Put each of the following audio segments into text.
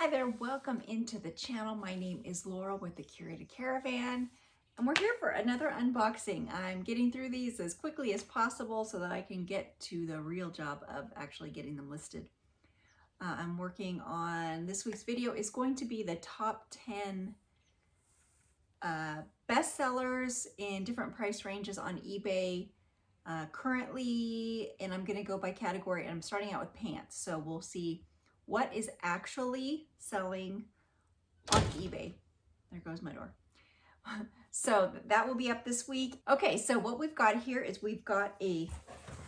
Hi there, welcome into the channel. My name is Laura with the Curated Caravan, and we're here for another unboxing. I'm getting through these as quickly as possible so that I can get to the real job of actually getting them listed. I'm working on this week's video is going to be the top 10 best sellers in different price ranges on eBay currently, and I'm going to go by category, and I'm starting out with pants, so we'll see what is actually selling on eBay. There goes my door. So that will be up this week. Okay, so what we've got here is we've got a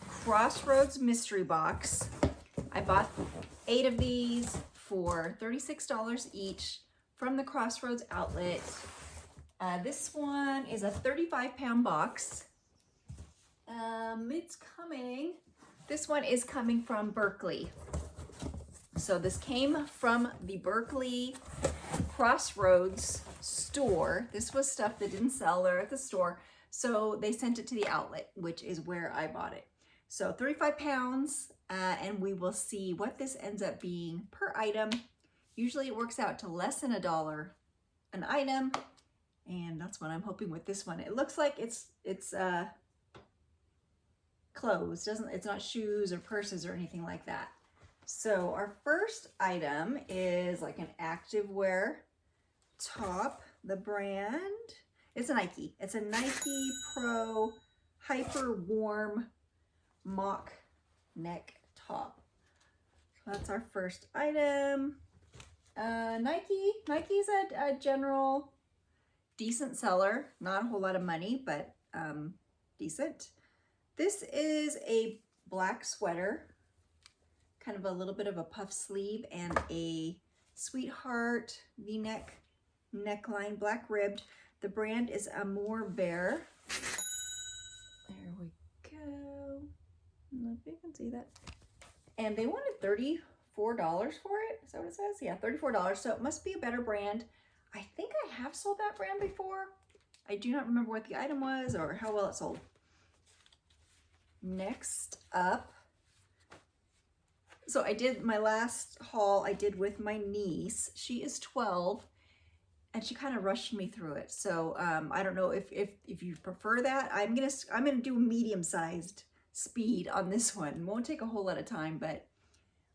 Crossroads mystery box. I bought 8 of these for $36 each from the Crossroads outlet. This one is a 35-pound box. This one is coming from Berkeley. So this came from the Berkeley Crossroads store. This was stuff that didn't sell there at the store. So they sent it to the outlet, which is where I bought it. So 35 pounds, and we will see what this ends up being per item. Usually it works out to less than $1 an item. And that's what I'm hoping with this one. It looks like it's clothes. It's not shoes or purses or anything like that. So our first item is like an activewear top. The brand, it's a Nike. It's a Nike Pro Hyper Warm mock neck top. So that's our first item. Nike's a general decent seller. Not a whole lot of money, but decent. This is a black sweater, kind of a little bit of a puff sleeve and a sweetheart V-neck neckline, black ribbed. The brand is Amour Vert. There we go. I don't know if you can see that. And they wanted $34 for it. Is that what it says? Yeah, $34. So it must be a better brand. I think I have sold that brand before. I do not remember what the item was or how well it sold. Next up, so I did my last haul I did with my niece. She is 12 and she kind of rushed me through it. So I don't know if you prefer that. I'm gonna do a medium-sized speed on this one. It won't take a whole lot of time, but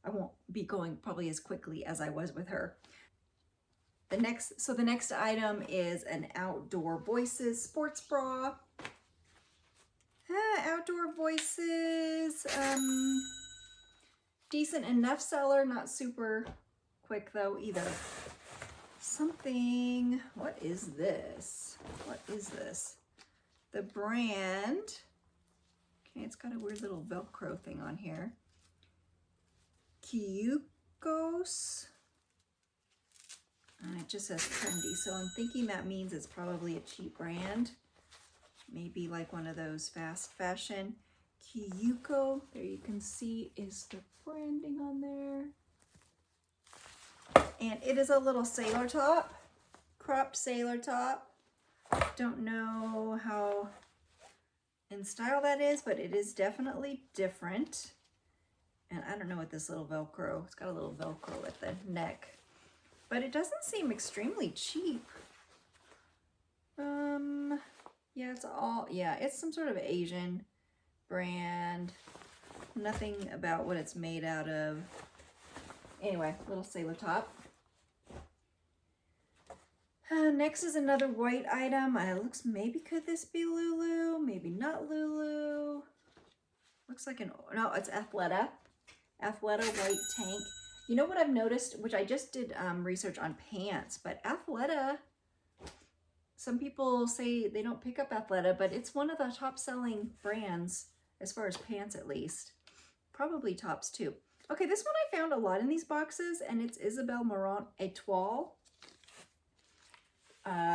I won't be going probably as quickly as I was with her. The next item is an Outdoor Voices sports bra. Outdoor Voices, decent enough seller, not super quick though either. What is this? What is this? The brand, okay, it's got a weird little Velcro thing on here. Kyukos. It just says trendy, so I'm thinking that means it's probably a cheap brand. Maybe like one of those fast fashion. Kyuko, there you can see is the branding on there. And it is a little sailor top, cropped sailor top. Don't know how in style that is, but it is definitely different. And I don't know what this little Velcro, it's got a little Velcro at the neck, but it doesn't seem extremely cheap. Yeah, it's some sort of Asian brand. Nothing about what it's made out of. Anyway, little sailor top. Next is another white item. Could this be Lulu? Maybe not Lulu. Looks like no, it's Athleta. Athleta white tank. You know what I've noticed, which I just did research on pants, but Athleta, some people say they don't pick up Athleta, but it's one of the top selling brands as far as pants at least. Probably tops too. Okay, this one I found a lot in these boxes, and it's Isabelle Marant Etoile.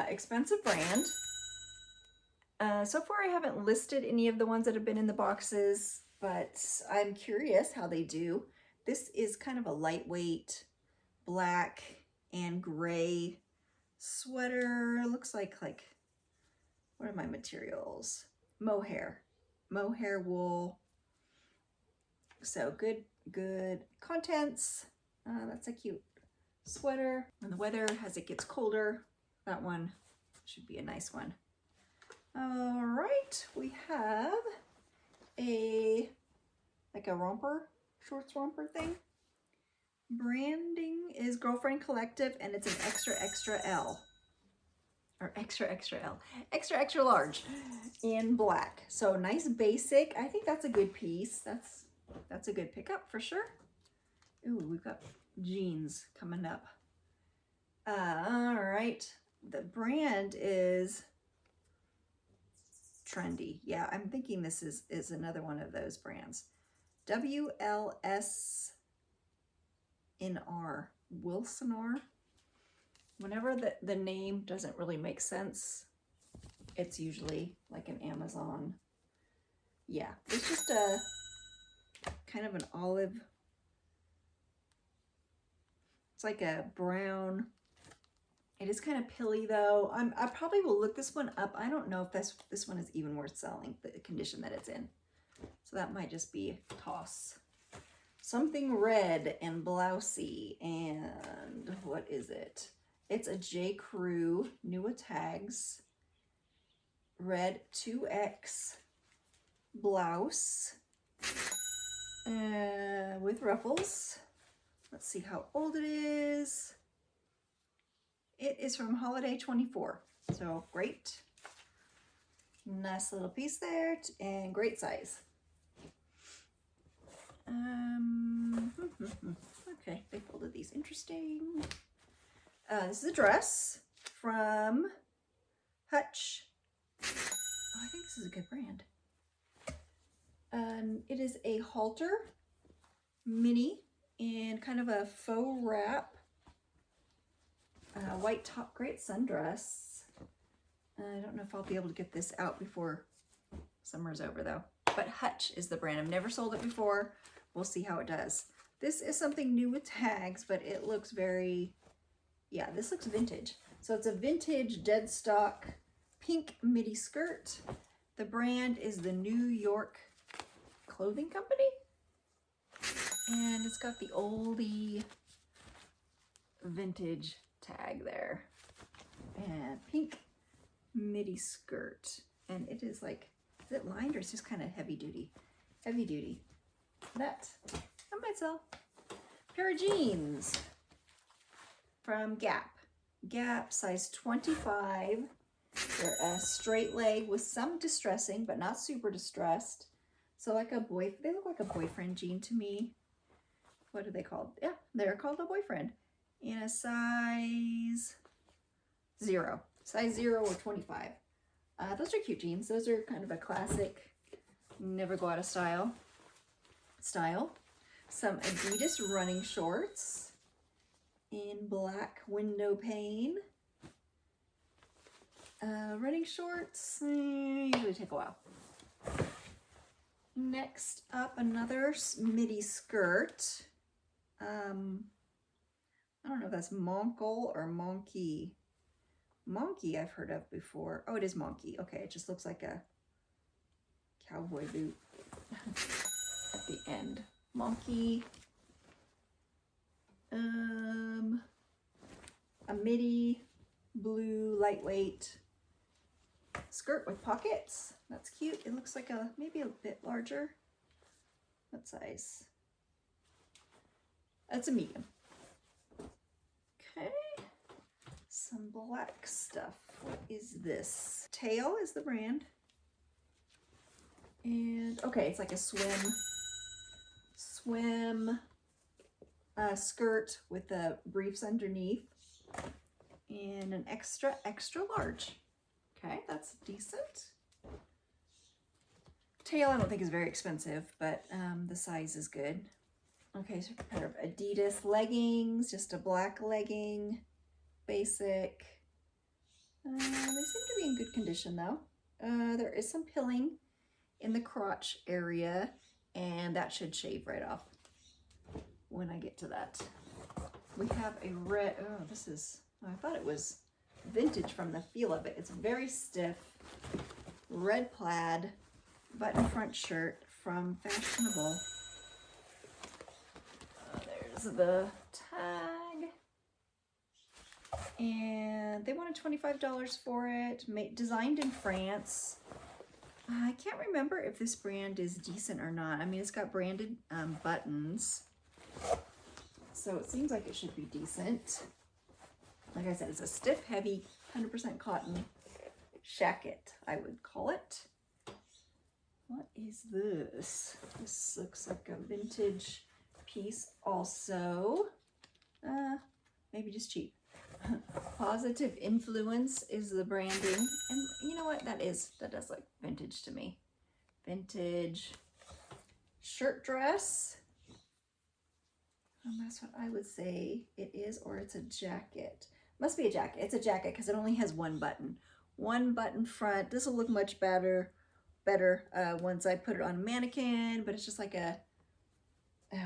Expensive brand. So far I haven't listed any of the ones that have been in the boxes, but I'm curious how they do. This is kind of a lightweight black and gray sweater. Looks like what are my materials? Mohair wool. So good contents. That's a cute sweater. And the weather, as it gets colder, that one should be a nice one. All right, we have like a romper, shorts romper thing. Branding is Girlfriend Collective, and it's an extra L. Or extra large in black. So nice basic. I think that's a good piece. That's a good pickup for sure. Ooh, we've got jeans coming up. All right, the brand is Trendy. Yeah, I'm thinking this is another one of those brands. WLSNR, Wilsonar. Whenever the name doesn't really make sense, it's usually like an Amazon. Yeah, it's just a kind of an olive. It's like a brown. It is kind of pilly though. I probably will look this one up. I don't know if this one is even worth selling, the condition that it's in. So that might just be a toss. Something red and blousey. And what is it? It's a J. Crew Newa Tags red 2X blouse with ruffles. Let's see how old it is. It is from Holiday 24, so great. Nice little piece there and great size. Okay, they folded these. Interesting. This is a dress from Hutch. Oh, I think this is a good brand. It is a halter mini and kind of a faux wrap. White top, great sundress. I don't know if I'll be able to get this out before summer's over though. But Hutch is the brand. I've never sold it before. We'll see how it does. This is something new with tags, but it looks very, yeah, this looks vintage. So it's a vintage dead stock pink midi skirt. The brand is the New York Clothing Company. And it's got the oldie vintage tag there. And pink midi skirt. And it is like, is it lined or is it just kind of heavy duty? Heavy duty. That I might sell. Pair of jeans from Gap. Gap size 25. They're a straight leg with some distressing, but not super distressed. So like a they look like a boyfriend jean to me. What are they called? Yeah, they're called a boyfriend. In a size 0. Size 0 or 25. Those are cute jeans. Those are kind of a classic, never go out of style. Some Adidas running shorts in black window pane. Running shorts usually take a while. Next up, another midi skirt. I don't know if that's Monkle or Monkey. Monkey I've heard of before. Oh, it is Monkey. Okay, it just looks like a cowboy boot at the end. Monkey. A midi blue lightweight skirt with pockets. That's cute. It looks like maybe a bit larger. What size? That's a medium. Okay. Some black stuff. What is this? Tail is the brand. And okay, it's like a swim skirt with the briefs underneath and an extra large. Okay, that's decent. Tail I don't think is very expensive, but the size is good. Okay, so a pair of Adidas leggings, just a black legging, basic. They seem to be in good condition though. There is some pilling in the crotch area, and that should shave right off when I get to that. We have a red, oh, this is, I thought it was vintage from the feel of it. It's very stiff, red plaid, button front shirt from Fashionable. There's the tag. And they wanted $25 for it, designed in France. I can't remember if this brand is decent or not. I mean, it's got branded buttons, so it seems like it should be decent. Like I said, it's a stiff, heavy, 100% cotton shacket, I would call it. What is this? This looks like a vintage piece also. Maybe just cheap. Positive Influence is the branding. And you know what? That does look vintage to me. Vintage shirt dress. And that's what I would say it is, or it's a jacket. Must be a jacket. It's a jacket because it only has one button. One button front. This will look much better once I put it on a mannequin, but it's just like a,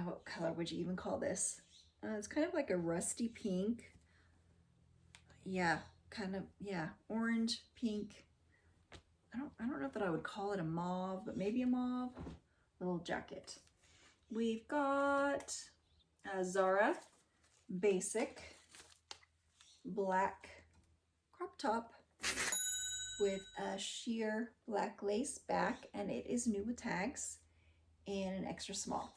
what color would you even call this? It's kind of like a rusty pink. Yeah, kind of, yeah, orange, pink. I don't know that I would call it a mauve, but maybe a mauve. Little jacket. We've got a Zara basic black crop top with a sheer black lace back, and it is new with tags and an extra small.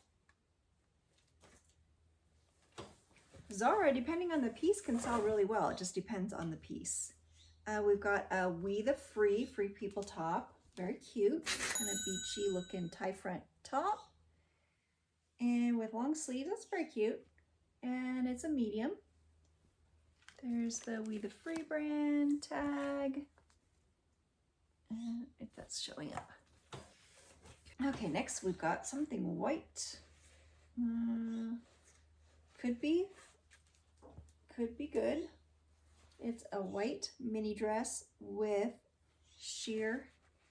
Zara, depending on the piece, can sell really well. It just depends on the piece. We've got a We the Free People top. Very cute. Kind of beachy looking tie front top. And with long sleeves, that's very cute. And it's a medium. There's the We the Free brand tag. And if that's showing up. Okay, next we've got something white. Could be good. It's a white mini dress with sheer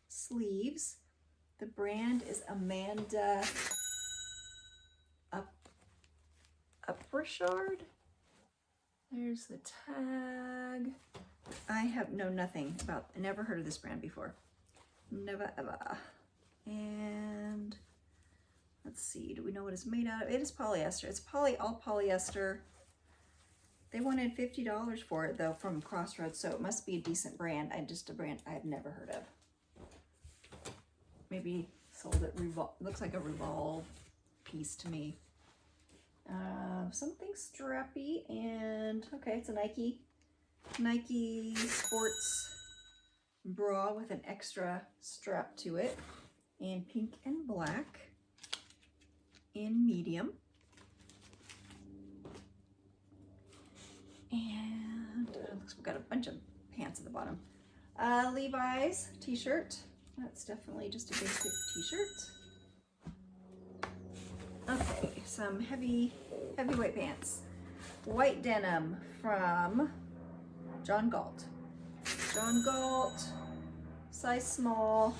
sleeves. The brand is Amanda Uprishard. There's the tag. I have nothing about, never heard of this brand before. Never ever. And let's see, do we know what it's made out of? It is polyester. It's all polyester. They wanted $50 for it though from Crossroads, so it must be a decent brand. Just a brand I've never heard of. Maybe sold it looks like a Revolve piece to me. Something strappy, and okay, it's a Nike sports bra with an extra strap to it, and pink and black in medium. And looks we've got a bunch of pants at the bottom. Levi's t-shirt. That's definitely just a basic t-shirt. Okay, some heavyweight pants. White denim from John Galt. John Galt, size small.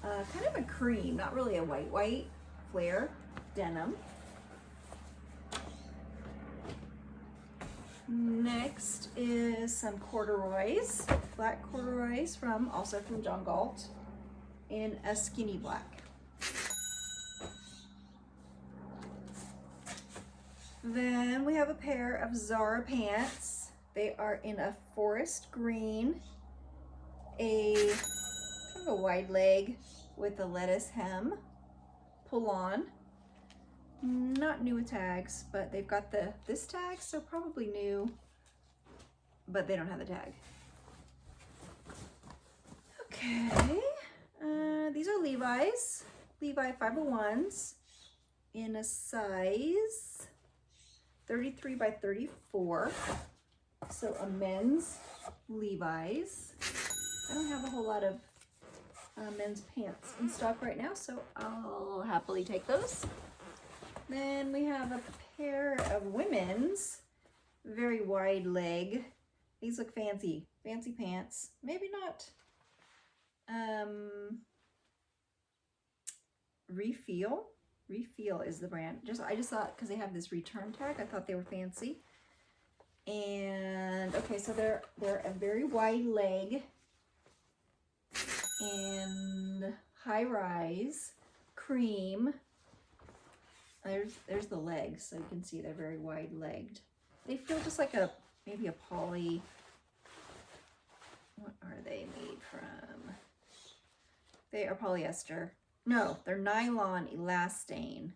Kind of a cream, not really a white flare denim. Next is some corduroys, black corduroys also from John Galt, in a skinny black. Then we have a pair of Zara pants. They are in a forest green, kind of a wide leg with a lettuce hem, pull on. Not new with tags, but they've got this tag, so probably new, but they don't have the tag. Okay, these are Levi's, Levi 501s in a size 33 by 34. So a men's Levi's. I don't have a whole lot of men's pants in stock right now, so I'll happily take those. Then we have a pair of women's, very wide leg. These look fancy pants. Maybe not. Refill is the brand. I just thought, because they have this return tag, I thought they were fancy. And okay, so they're a very wide leg and high rise cream. There's the legs, so you can see they're very wide legged. They feel just like a maybe a poly. What are they made from? They are polyester. No, they're nylon elastane.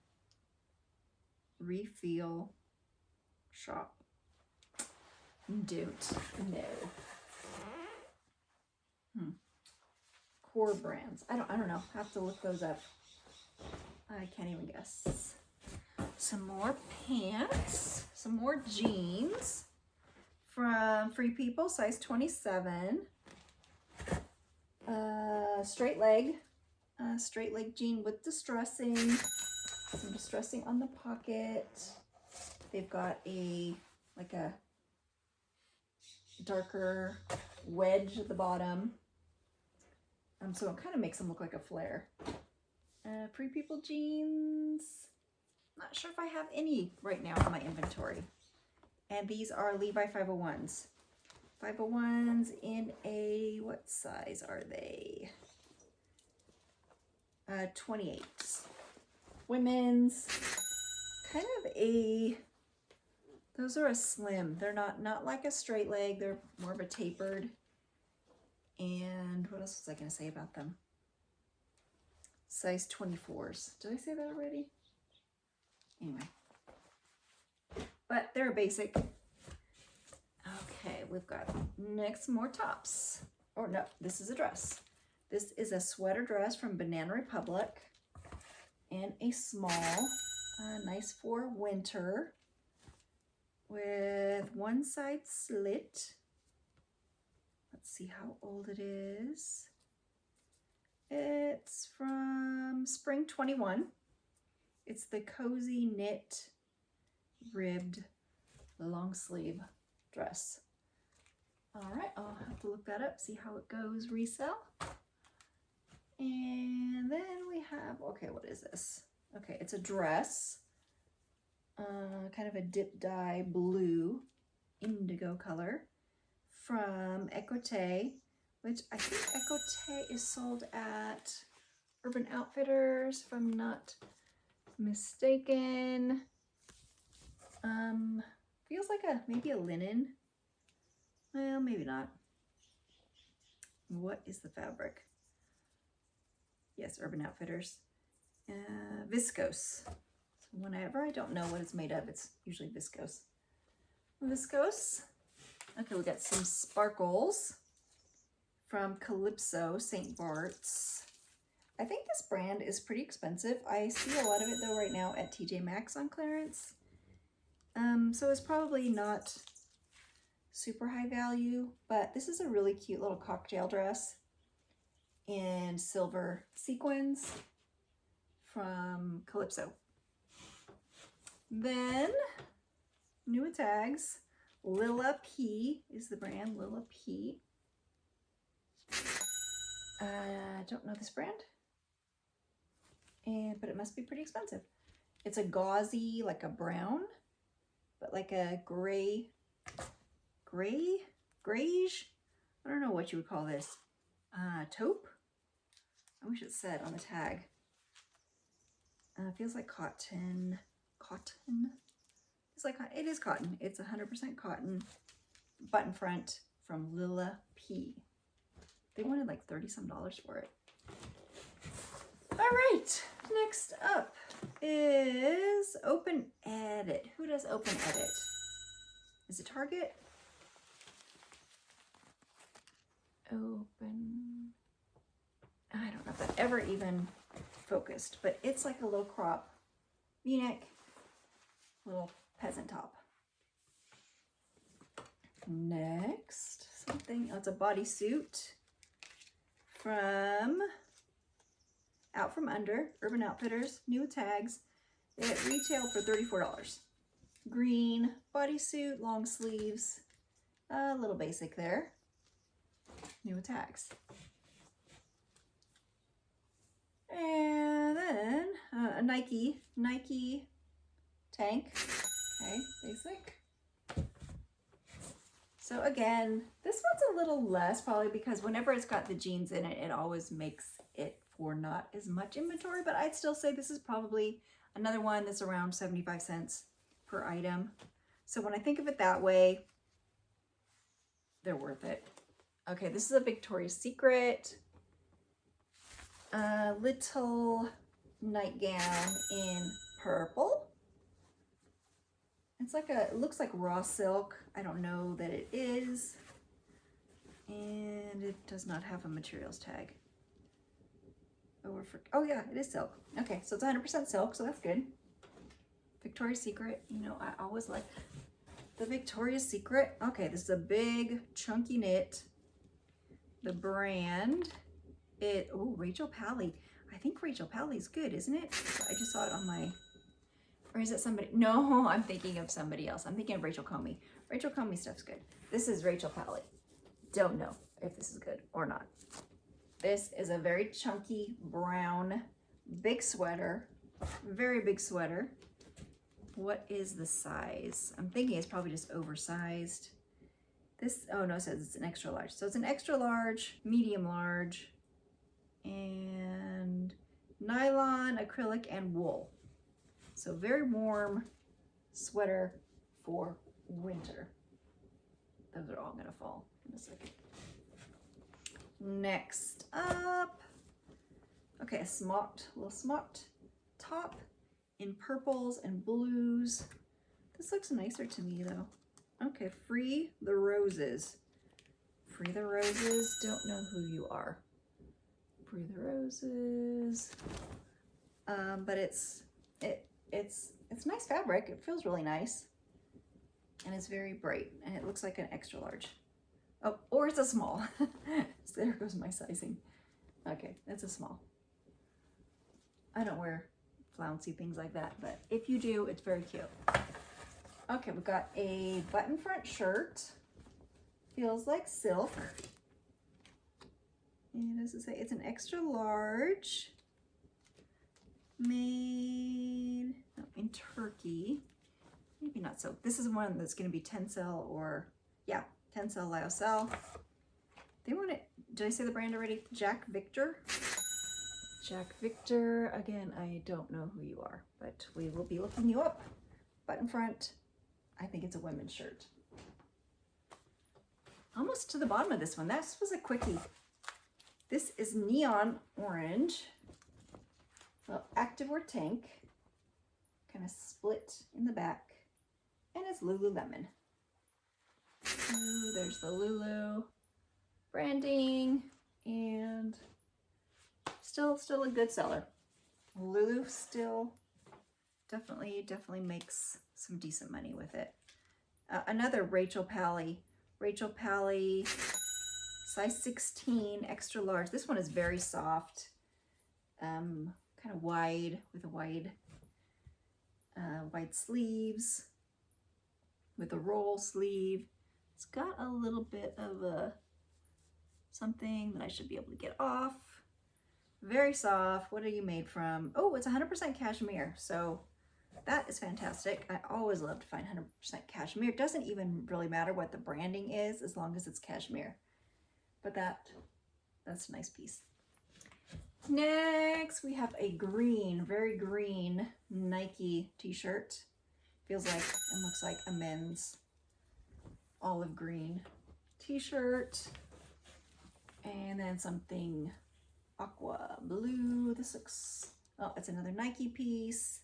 Refill shop. Don't know. Core brands. I don't know. I have to look those up. I can't even guess. Some more pants. Some more jeans from Free People, size 27. Straight leg jean with distressing. Some distressing on the pocket. They've got like a darker wedge at the bottom. So it kind of makes them look like a flare. Free People jeans. Not sure if I have any right now in my inventory. And these are Levi 501s. 501s in a, what size are they? 28. Women's, kind of a, those are a slim. They're not like a straight leg. They're more of a tapered. And what else was I going to say about them? Size 24s. Did I say that already? Anyway. But they're basic. Okay, we've got next more tops. Oh no, this is a dress. This is a sweater dress from Banana Republic. And a small, nice for winter. With one side slit. Let's see how old it is. It's from spring 21. It's the cozy knit ribbed long sleeve dress. All right, I'll have to look that up, see how it goes resell. And then we have, okay, what is this? Okay, it's a dress, kind of a dip dye blue indigo color from Ecote, which I think Ecote is sold at Urban Outfitters, if I'm not mistaken. Feels like maybe a linen. Well, maybe not. What is the fabric? Yes, Urban Outfitters. Viscose. So whenever I don't know what it's made of, it's usually viscose. Viscose. Okay, we got some sparkles from Calypso St. Bart's. I think this brand is pretty expensive. I see a lot of it though right now at TJ Maxx on clearance. So it's probably not super high value, but this is a really cute little cocktail dress in silver sequins from Calypso. Then new tags. Lilla P is the brand, Lilla P. I don't know this brand, but it must be pretty expensive. It's a gauzy, like a brown, but like a grayish. I don't know what you would call this. Taupe. I wish it said on the tag. Feels like cotton. It's like, it is cotton. It's 100% cotton. Button front from Lilla P. They wanted like $30 some for it. All right, next up is Open Edit. Who does Open Edit? Is it Target? Open. I don't know if that ever even focused, but it's like a low crop V-neck, little peasant top. Next, something, oh, it's a bodysuit from Out From Under, Urban Outfitters, new tags. It retailed for $34. Green bodysuit, long sleeves, a little basic there. New tags. And then a Nike tank. Okay, basic. So again, this one's a little less probably because whenever it's got the jeans in it, it always makes it for not as much inventory, but I'd still say this is probably another one that's around 75 cents per item. So when I think of it that way, they're worth it. Okay, this is a Victoria's Secret little nightgown in purple. It's like it looks like raw silk. I don't know that it is. And it does not have a materials tag. Oh yeah, it is silk. Okay, so it's 100% silk, so that's good. Victoria's Secret, you know, I always like the Victoria's Secret. Okay, this is a big chunky knit. The brand, Rachel Pally. I think Rachel Pally's good, isn't it? I just saw it on my, or is it somebody? No, I'm thinking of somebody else. I'm thinking of Rachel Comey. Rachel Comey stuff's good. This is Rachel Pally. Don't know if this is good or not. This is a very chunky brown, big sweater, very big sweater. What is the size? I'm thinking it's probably just oversized. This, oh no, it says it's an extra large. So it's an extra large, medium large, and nylon, acrylic, and wool. So very warm sweater for winter. Those are all gonna fall in a second. Next up, okay, a little smocked top in purples and blues. This looks nicer to me though. Okay, Free the Roses. Free the Roses, don't know who you are. Free the Roses. But it's nice fabric. It feels really nice. And it's very bright. And it looks like an extra large. Oh, or it's a small. So there goes my sizing. Okay, that's a small. I don't wear flouncy things like that, but if you do, it's very cute. Okay, we've got a button front shirt. Feels like silk. And as I say, it's an extra large. Made in Turkey. Maybe not silk. This is one that's going to be Tencel or, yeah, Tencel Lyocell. They want it, did I say the brand already? Jack Victor. Jack Victor. Again, I don't know who you are, but we will be looking you up. Button front. I think it's a women's shirt. Almost to the bottom of this one. This was a quickie. This is neon orange. Well, activewear tank. Kind of split in the back. And it's Lululemon. Ooh, there's the Lulu branding. And still a good seller. Lulu still definitely makes some decent money with it. Another Rachel Pally, size 16, extra large. This one is very soft, kind of wide with a wide sleeves, with a roll sleeve. It's got a little bit of a something that I should be able to get off. Very soft. What are you made from? Oh, it's 100% cashmere. So that is fantastic. I always love to find 100% cashmere. It doesn't even really matter what the branding is as long as it's cashmere. But that's a nice piece. Next, we have a green, very green Nike t-shirt. Feels like and looks like a men's olive green t-shirt. And then something aqua blue. This looks, oh, it's another Nike piece.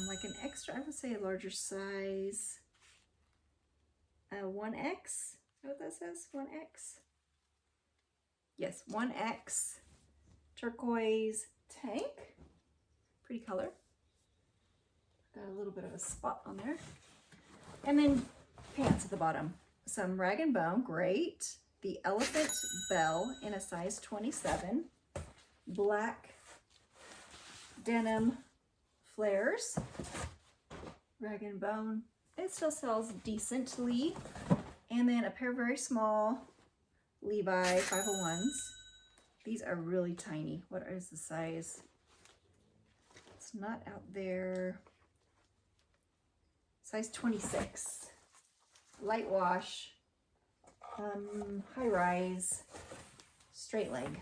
Like an extra, I would say a larger size. 1X, is that what that says? 1X? Yes, 1X turquoise tank. Pretty color. Got a little bit of a spot on there. And then pants at the bottom. Some rag and bone, great. The elephant bell in a size 27. Black denim flares. Rag and bone. It still sells decently. And then a pair of very small Levi 501s. These are really tiny. What is the size? It's not out there. Size 26. Light wash. High rise. Straight leg.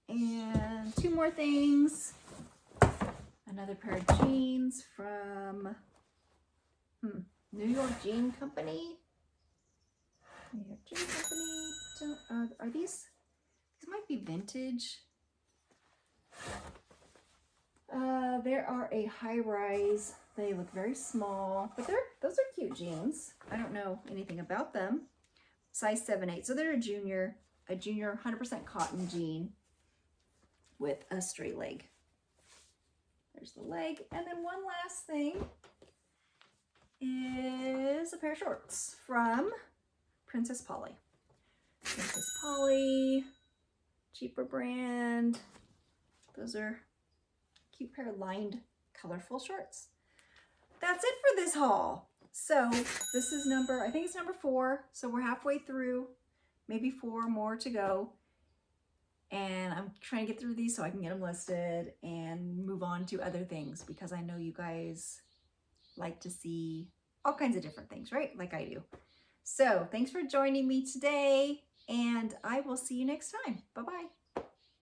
And two more things. Another pair of jeans from New York Jean Company. We have Jean Company. Are these might be vintage. There are a high rise. They look very small, but those are cute jeans. I don't know anything about them. Size 7/8. So they're a junior 100% cotton jean with a straight leg. There's the leg. And then one last thing is a pair of shorts from Princess Polly. Princess Polly, cheaper brand. Those are cute pair of lined, colorful shorts. That's it for this haul. So this is I think it's number 4. So we're halfway through, maybe 4 more to go. And I'm trying to get through these so I can get them listed and move on to other things, because I know you guys like to see all kinds of different things, right? Like I do. So thanks for joining me today, and I will see you next time. Bye-bye.